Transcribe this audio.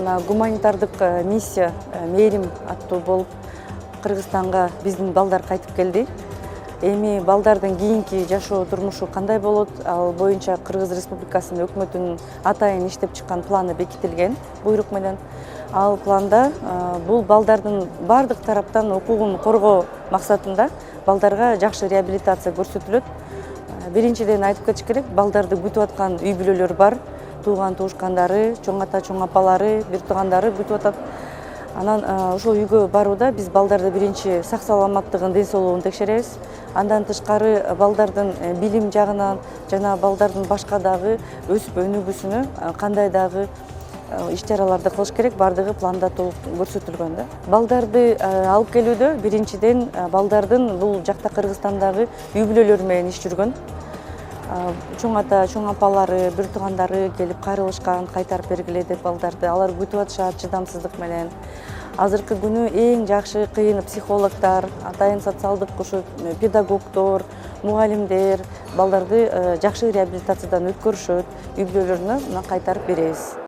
мына гуманитардык миссия мээрим аттуу болуп Кыргызстанга биздин балдар кайтып келди. Эми балдардын кийинки жашоо турмушу кандай болот? Ал боюнча Кыргыз Республикасынын өкмөтүнүн атайын иштеп чыккан планы бекитилген буйрук менен. Ал планда бул балдардын бардык тараптан укугун коргоо максатында балдарга жакшы реабилитация көрсөтүлөт. Биринчиден айтып кетиш керек, балдарды күтүп аткан үй бүлөлөр бар. Тууган туушкандары, чоң ата, чоң апалары, бир туугандары күтүп атат. Анан ошол үйгө барууда биз балдарды биринчи сак саламаттыгын, ден соолугун текшеребиз. Андан тышкары балдардын билим жагынан жана балдардын башка дагы өсүп өнүгүүсүнө кандай дагы иш-чараларды кылыш керек, бардыгы планда толук көрсөтүлгөн да. Балдарды алып келүүдө биринчиден балдардын бул жакта Кыргызстандагы үй бүлөлөрү менен иш жүргөн. Чоң ата, чоң апалары, бир туугандары келип кайрылышкан, кайтарып бергиле деп балдарды. Алар күтүп атышат чыдамсыздык менен. Азыркы күнү эң жакшы кыйын психологдор, атайын социалдык педагогдор, мугалимдер балдарды жакшы реабилитациядан өткөрүшөт, үй бүлөлөрүнө кайтарып беребиз.